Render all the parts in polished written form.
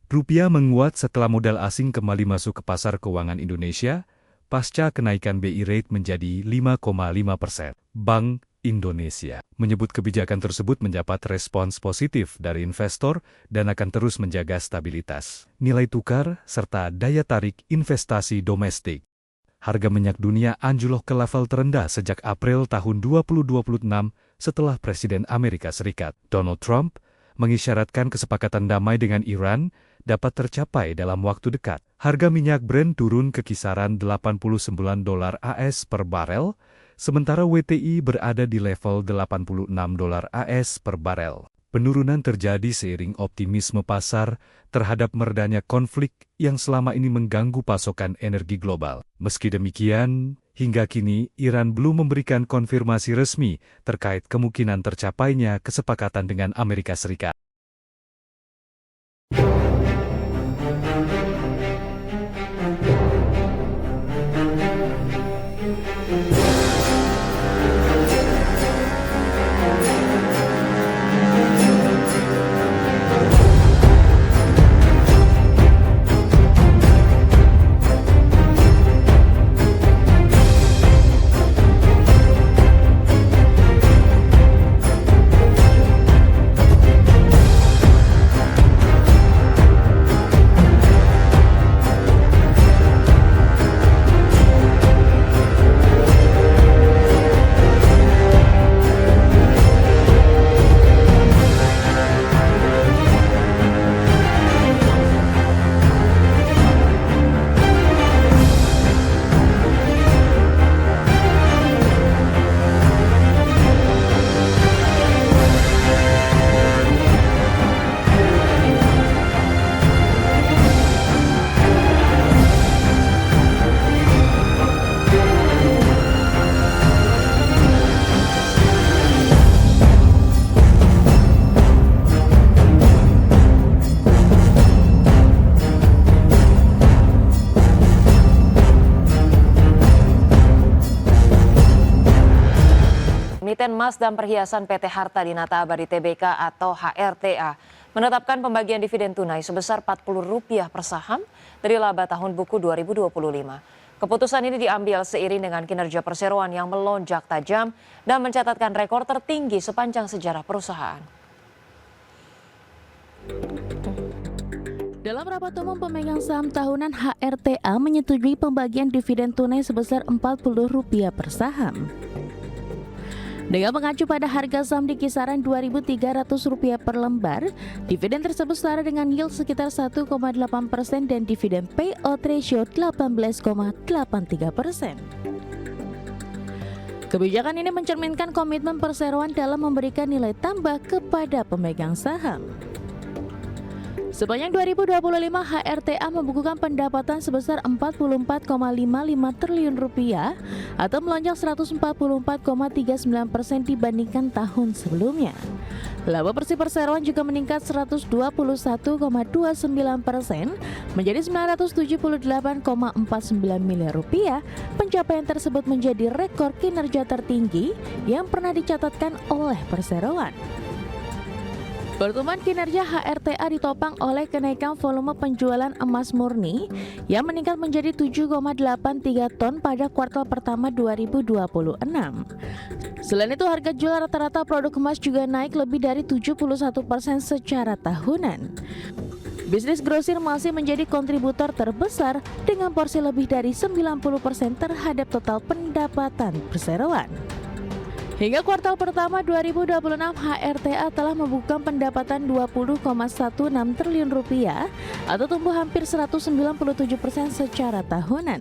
Rupiah menguat setelah modal asing kembali masuk ke pasar keuangan Indonesia, pasca kenaikan BI Rate menjadi 5,5%. Bank Indonesia menyebut kebijakan tersebut mendapat respons positif dari investor dan akan terus menjaga stabilitas nilai tukar serta daya tarik investasi domestik. Harga minyak dunia anjlok ke level terendah sejak April tahun 2026 setelah Presiden Amerika Serikat, Donald Trump, mengisyaratkan kesepakatan damai dengan Iran dapat tercapai dalam waktu dekat. Harga minyak Brent turun ke kisaran $89 AS per barel, sementara WTI berada di level $86 AS per barel. Penurunan terjadi seiring optimisme pasar terhadap meredanya konflik yang selama ini mengganggu pasokan energi global. Meski demikian, hingga kini Iran belum memberikan konfirmasi resmi terkait kemungkinan tercapainya kesepakatan dengan Amerika Serikat. Emiten Emas dan Perhiasan PT Harta Dinata Abadi Tbk atau HRTA menetapkan pembagian dividen tunai sebesar Rp40 per saham dari laba tahun buku 2025. Keputusan ini diambil seiring dengan kinerja perseroan yang melonjak tajam dan mencatatkan rekor tertinggi sepanjang sejarah perusahaan. Dalam rapat umum pemegang saham tahunan, HRTA menyetujui pembagian dividen tunai sebesar Rp40 per saham. Dengan mengacu pada harga saham di kisaran Rp2.300 per lembar, dividen tersebut setara dengan yield sekitar 1,8% dan dividen payout ratio 18,83%. Kebijakan ini mencerminkan komitmen perseroan dalam memberikan nilai tambah kepada pemegang saham. Sepanjang 2025, HRTA membukukan pendapatan sebesar Rp44,55 triliun atau melonjak 144,39% dibandingkan tahun sebelumnya. Laba bersih perseroan juga meningkat 121,29% menjadi Rp978,49 miliar. Pencapaian tersebut menjadi rekor kinerja tertinggi yang pernah dicatatkan oleh perseroan. Pertumbuhan kinerja HRTA ditopang oleh kenaikan volume penjualan emas murni yang meningkat menjadi 7,83 ton pada kuartal pertama 2026. Selain itu, harga jual rata-rata produk emas juga naik lebih dari 71% secara tahunan. Bisnis grosir masih menjadi kontributor terbesar dengan porsi lebih dari 90% terhadap total pendapatan perseroan. Hingga kuartal pertama 2026, HRTA telah membukukan pendapatan Rp20,16 triliun atau tumbuh hampir 197% secara tahunan.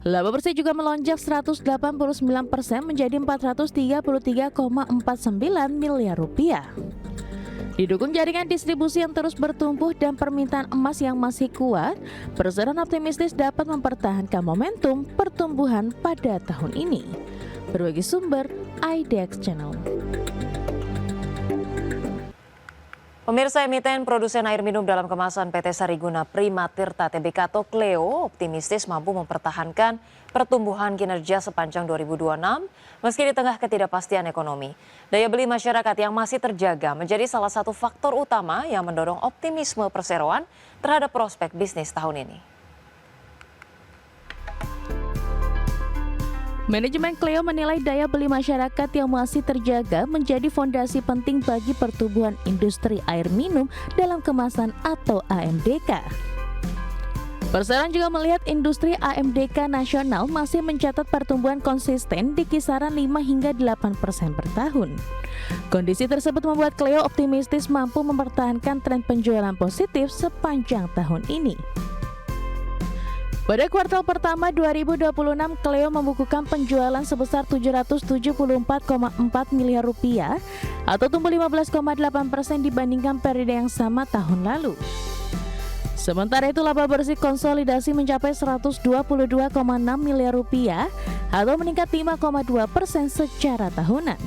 Laba bersih juga melonjak 189% menjadi Rp433,49 miliar. Didukung jaringan distribusi yang terus bertumbuh dan permintaan emas yang masih kuat, perseroan optimistis dapat mempertahankan momentum pertumbuhan pada tahun ini. Berbagi sumber, IDX Channel. Pemirsa, emiten produsen air minum dalam kemasan PT Sariguna Prima Tirta Tbk atau Cleo optimistis mampu mempertahankan pertumbuhan kinerja sepanjang 2026 meski di tengah ketidakpastian ekonomi. Daya beli masyarakat yang masih terjaga menjadi salah satu faktor utama yang mendorong optimisme perseroan terhadap prospek bisnis tahun ini. Manajemen Cleo menilai daya beli masyarakat yang masih terjaga menjadi fondasi penting bagi pertumbuhan industri air minum dalam kemasan atau AMDK. Perseroan juga melihat industri AMDK nasional masih mencatat pertumbuhan konsisten di kisaran 5 hingga 8% per tahun. Kondisi tersebut membuat Cleo optimistis mampu mempertahankan tren penjualan positif sepanjang tahun ini. Pada kuartal pertama 2026, Cleo membukukan penjualan sebesar 774,4 miliar rupiah atau tumbuh 15,8% dibandingkan periode yang sama tahun lalu. Sementara itu laba bersih konsolidasi mencapai 122,6 miliar rupiah atau meningkat 5,2% secara tahunan.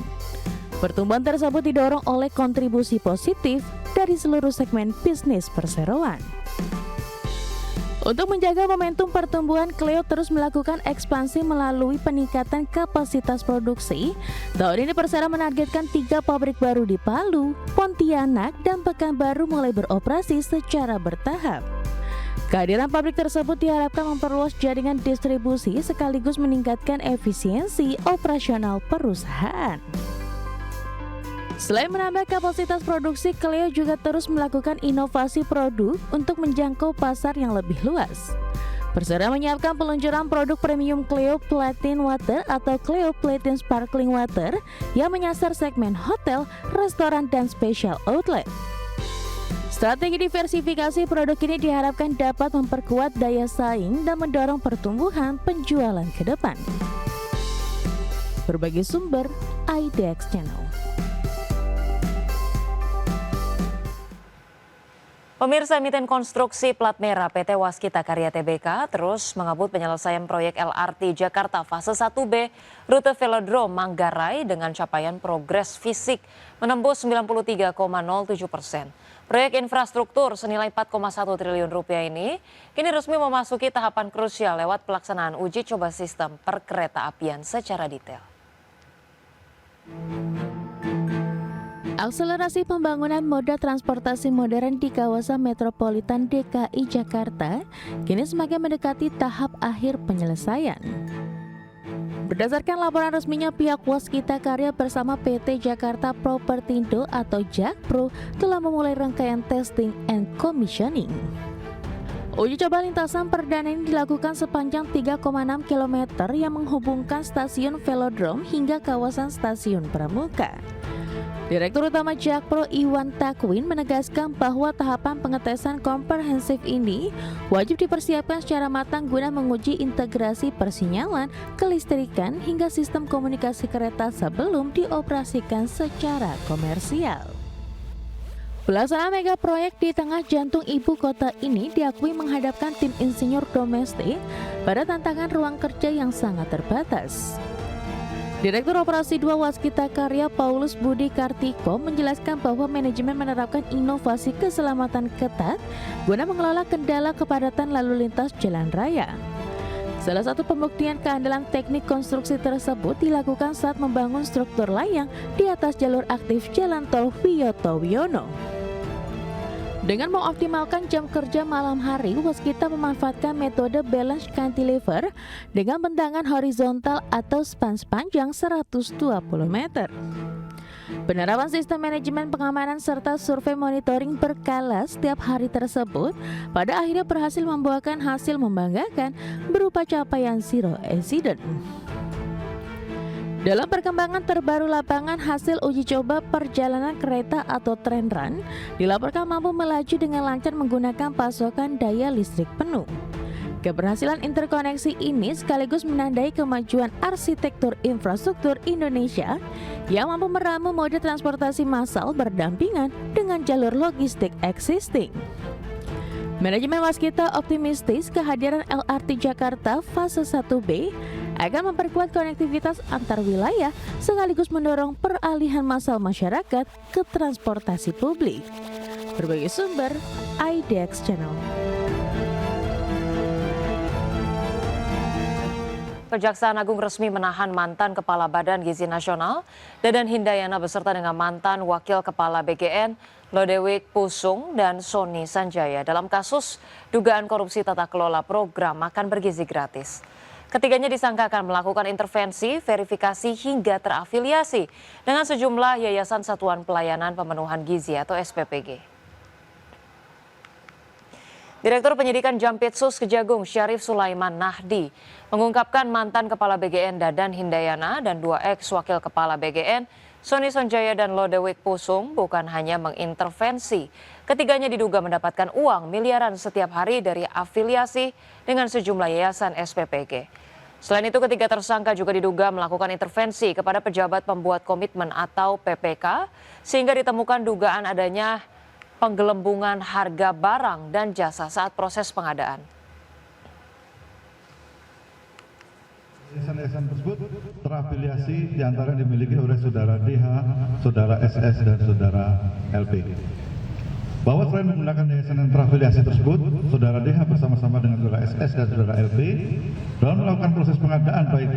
Pertumbuhan tersebut didorong oleh kontribusi positif dari seluruh segmen bisnis perseroan. Untuk menjaga momentum pertumbuhan, Cleo terus melakukan ekspansi melalui peningkatan kapasitas produksi. Tahun ini Persero menargetkan 3 pabrik baru di Palu, Pontianak, dan Pekanbaru mulai beroperasi secara bertahap. Kehadiran pabrik tersebut diharapkan memperluas jaringan distribusi sekaligus meningkatkan efisiensi operasional perusahaan. Selain menambah kapasitas produksi, Cleo juga terus melakukan inovasi produk untuk menjangkau pasar yang lebih luas. Persero menyiapkan peluncuran produk premium Cleo Platin Water atau Cleo Platin Sparkling Water yang menyasar segmen hotel, restoran, dan special outlet. Strategi diversifikasi produk ini diharapkan dapat memperkuat daya saing dan mendorong pertumbuhan penjualan ke depan. Berbagai sumber, IDX Channel. Pemirsa, emiten konstruksi plat merah PT Waskita Karya Tbk terus mengebut penyelesaian proyek LRT Jakarta fase 1B rute Velodrome Manggarai dengan capaian progres fisik menembus 93,07%. Proyek infrastruktur senilai 4,1 triliun rupiah ini kini resmi memasuki tahapan krusial lewat pelaksanaan uji coba sistem perkereta-apian secara detail. Akselerasi pembangunan moda transportasi modern di kawasan metropolitan DKI Jakarta kini semakin mendekati tahap akhir penyelesaian. Berdasarkan laporan resminya, pihak Waskita Karya bersama PT Jakarta Propertindo atau JAKPRO telah memulai rangkaian testing and commissioning. Uji coba lintasan perdana ini dilakukan sepanjang 3,6 km yang menghubungkan stasiun Velodrome hingga kawasan stasiun Pramuka. Direktur Utama JAKPRO Iwan Takwin menegaskan bahwa tahapan pengetesan komprehensif ini wajib dipersiapkan secara matang guna menguji integrasi persinyalan, kelistrikan, hingga sistem komunikasi kereta sebelum dioperasikan secara komersial. Pelaksanaan mega proyek di tengah jantung ibu kota ini diakui menghadapkan tim insinyur domestik pada tantangan ruang kerja yang sangat terbatas. Direktur Operasi 2 Waskita Karya Paulus Budi Kartiko menjelaskan bahwa manajemen menerapkan inovasi keselamatan ketat guna mengelola kendala kepadatan lalu lintas jalan raya. Salah satu pembuktian keandalan teknik konstruksi tersebut dilakukan saat membangun struktur layang di atas jalur aktif Jalan Tol Wiyoto Wiono. Dengan mengoptimalkan jam kerja malam hari, Waskita memanfaatkan metode balance cantilever dengan bentangan horizontal atau span sepanjang 120 meter. Penerapan sistem manajemen pengamanan serta survei monitoring berkala setiap hari tersebut pada akhirnya berhasil membuahkan hasil membanggakan berupa capaian zero accident. Dalam perkembangan terbaru lapangan, hasil uji coba perjalanan kereta atau train run dilaporkan mampu melaju dengan lancar menggunakan pasokan daya listrik penuh. Keberhasilan interkoneksi ini sekaligus menandai kemajuan arsitektur infrastruktur Indonesia yang mampu meramu moda transportasi massal berdampingan dengan jalur logistik existing. Manajemen Waskita optimistis kehadiran LRT Jakarta fase 1B akan memperkuat konektivitas antar wilayah sekaligus mendorong peralihan massal masyarakat ke transportasi publik. Berbagai sumber, IDX Channel. Kejaksaan Agung resmi menahan mantan Kepala Badan Gizi Nasional, Dadan Hindayana beserta dengan mantan Wakil Kepala BGN, Lodewijk Pusung dan Sony Sanjaya dalam kasus dugaan korupsi tata kelola program makan bergizi gratis. Ketiganya disangkakan melakukan intervensi, verifikasi hingga terafiliasi dengan sejumlah Yayasan Satuan Pelayanan Pemenuhan Gizi atau SPPG. Direktur Penyidikan Jampitsus Kejagung Syarif Sulaiman Nahdi mengungkapkan mantan Kepala BGN Dadan Hindayana dan 2 ex-wakil Kepala BGN Sony Sanjaya dan Lodewijk Pusung bukan hanya mengintervensi. Ketiganya diduga mendapatkan uang miliaran setiap hari dari afiliasi dengan sejumlah yayasan SPPG. Selain itu, ketiga tersangka juga diduga melakukan intervensi kepada pejabat pembuat komitmen atau PPK sehingga ditemukan dugaan adanya penggelembungan harga barang dan jasa saat proses pengadaan. Yayasan tersebut terafiliasi diantara dimiliki oleh saudara DH, saudara SS, dan saudara LP. Bahwa selain menggunakan yayasan yang terafiliasi tersebut, saudara DH bersama-sama dengan saudara SS dan saudara LP dalam melakukan proses pengadaan baik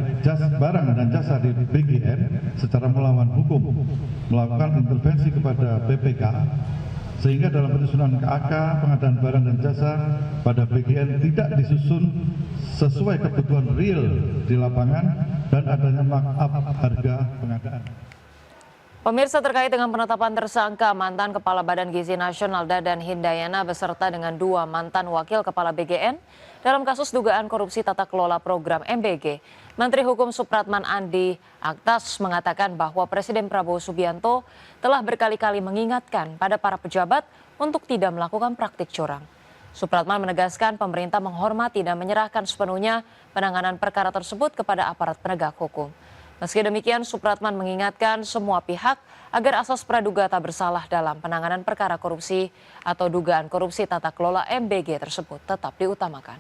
barang dan jasa di BGN secara melawan hukum, melakukan intervensi kepada PPK, sehingga dalam penyusunan KAK pengadaan barang dan jasa pada BGN tidak disusun sesuai kebutuhan real di lapangan dan adanya markup harga pengadaan. Pemirsa, terkait dengan penetapan tersangka mantan Kepala Badan Gizi Nasional Dadan Hindayana beserta dengan 2 mantan Wakil Kepala BGN dalam kasus dugaan korupsi tata kelola program MBG, Menteri Hukum Supratman Andi Aktas mengatakan bahwa Presiden Prabowo Subianto telah berkali-kali mengingatkan pada para pejabat untuk tidak melakukan praktik curang. Supratman menegaskan pemerintah menghormati dan menyerahkan sepenuhnya penanganan perkara tersebut kepada aparat penegak hukum. Meski demikian, Supratman mengingatkan semua pihak agar asas praduga tak bersalah dalam penanganan perkara korupsi atau dugaan korupsi tata kelola MBG tersebut tetap diutamakan.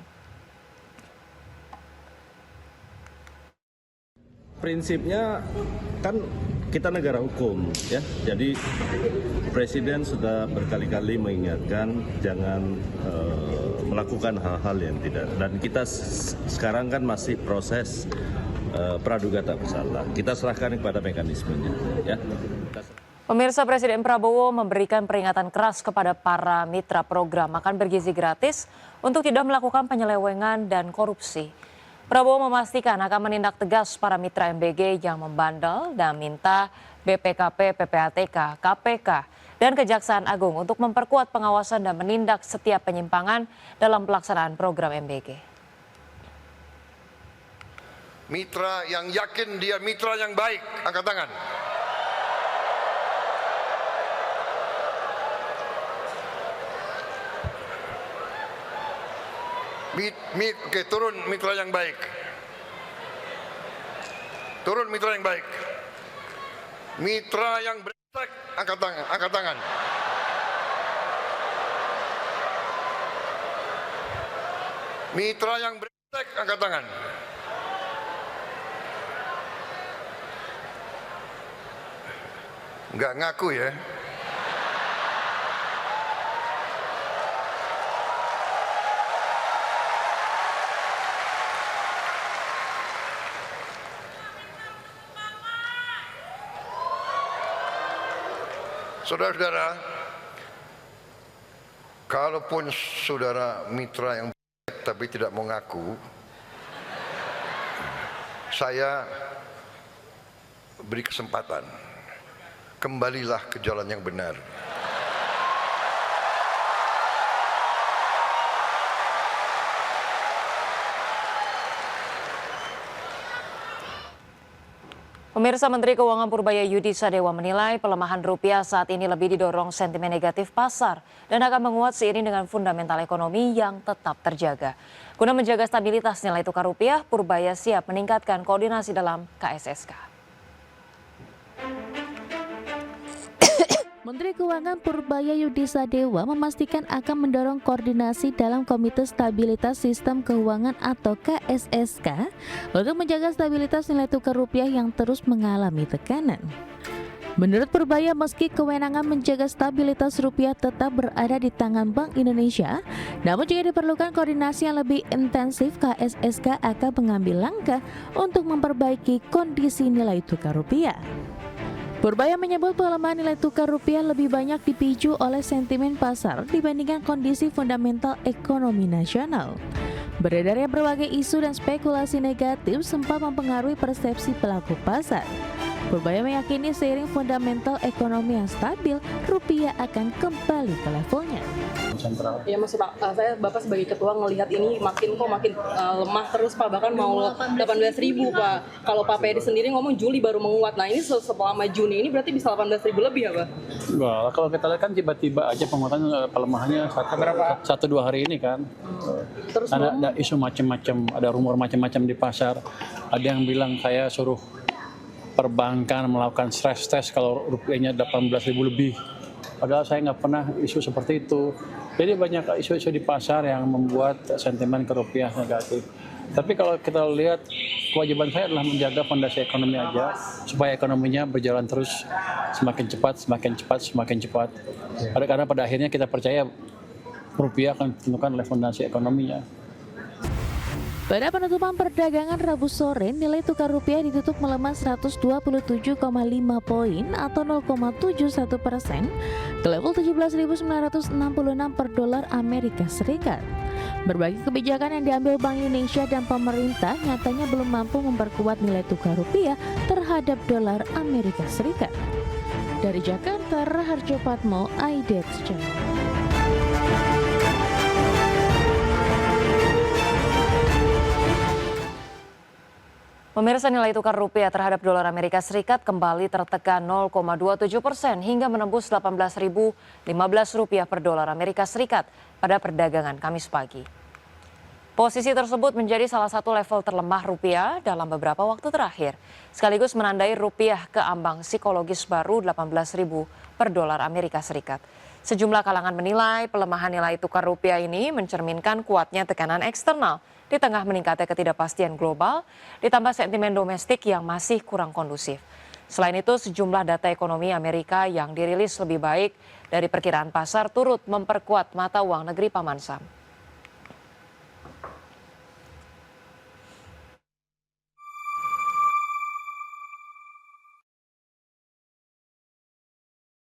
Prinsipnya kan kita negara hukum ya, jadi Presiden sudah berkali-kali mengingatkan jangan melakukan hal-hal yang tidak, dan kita sekarang kan masih proses praduga tak bersalah. Kita serahkan kepada mekanismenya ya. Pemirsa, Presiden Prabowo memberikan peringatan keras kepada para mitra program makan bergizi gratis untuk tidak melakukan penyelewengan dan korupsi. Prabowo memastikan akan menindak tegas para mitra MBG yang membandel dan minta BPKP, PPATK, KPK, dan Kejaksaan Agung untuk memperkuat pengawasan dan menindak setiap penyimpangan dalam pelaksanaan program MBG. Mitra yang yakin dia mitra yang baik, angkat tangan. Oke, turun mitra yang baik. Turun mitra yang baik. Mitra yang brengsek, angkat tangan, angkat tangan. Mitra yang brengsek, angkat tangan. Enggak ngaku ya. Saudara-saudara, kalaupun saudara mitra yang baik tapi tidak mau ngaku, saya beri kesempatan, kembalilah ke jalan yang benar. Pemirsa, Menteri Keuangan Purbaya Yudi Sadewa menilai pelemahan rupiah saat ini lebih didorong sentimen negatif pasar dan akan menguat seiring dengan fundamental ekonomi yang tetap terjaga. Guna menjaga stabilitas nilai tukar rupiah, Purbaya siap meningkatkan koordinasi dalam KSSK. Menteri Keuangan Purbaya Yudi Sadewa memastikan akan mendorong koordinasi dalam Komite Stabilitas Sistem Keuangan atau KSSK untuk menjaga stabilitas nilai tukar rupiah yang terus mengalami tekanan. Menurut Purbaya, meski kewenangan menjaga stabilitas rupiah tetap berada di tangan Bank Indonesia, namun jika diperlukan koordinasi yang lebih intensif, KSSK akan mengambil langkah untuk memperbaiki kondisi nilai tukar rupiah. Purbaya menyebut pelemahan nilai tukar rupiah lebih banyak dipicu oleh sentimen pasar dibandingkan kondisi fundamental ekonomi nasional. Beredarnya berbagai isu dan spekulasi negatif sempat mempengaruhi persepsi pelaku pasar. Purbaya meyakini seiring fundamental ekonomi yang stabil, rupiah akan kembali ke levelnya. Ya masih Pak, Bapak sebagai ketua ngelihat ini makin lemah terus Pak, bahkan mau 18.000 Pak. Kalau Pak Peri sendiri ngomong Juli baru menguat, nah ini selama Juni ini berarti bisa 18.000 lebih ya Pak? Enggak, kalau kita lihat kan tiba-tiba aja penguatan pelemahannya 1-2 hari ini kan. Terus ada isu macam-macam, ada rumor macam-macam di pasar. Ada yang bilang saya suruh perbankan melakukan stress test kalau rupiahnya 18.000 lebih. Padahal saya nggak pernah isu seperti itu. Jadi banyak isu-isu di pasar yang membuat sentimen ke rupiah negatif. Tapi kalau kita lihat, kewajiban saya adalah menjaga fondasi ekonomi aja, supaya ekonominya berjalan terus semakin cepat. Karena pada akhirnya kita percaya rupiah akan ditentukan oleh fondasi ekonominya. Pada penutupan perdagangan Rabu sore, nilai tukar rupiah ditutup melemah 127,5 poin atau 0,71% ke level 17.966 per dolar Amerika Serikat. Berbagai kebijakan yang diambil Bank Indonesia dan pemerintah nyatanya belum mampu memperkuat nilai tukar rupiah terhadap dolar Amerika Serikat. Dari Jakarta, Raharjo Patmo, IDX Channel. Pemirsa, nilai tukar rupiah terhadap dolar Amerika Serikat kembali tertekan 0,27% hingga menembus 18.015 rupiah per dolar Amerika Serikat pada perdagangan Kamis pagi. Posisi tersebut menjadi salah satu level terlemah rupiah dalam beberapa waktu terakhir, sekaligus menandai rupiah ke ambang psikologis baru 18.000 per dolar Amerika Serikat. Sejumlah kalangan menilai pelemahan nilai tukar rupiah ini mencerminkan kuatnya tekanan eksternal di tengah meningkatnya ketidakpastian global, ditambah sentimen domestik yang masih kurang kondusif. Selain itu, sejumlah data ekonomi Amerika yang dirilis lebih baik dari perkiraan pasar turut memperkuat mata uang negeri paman Sam.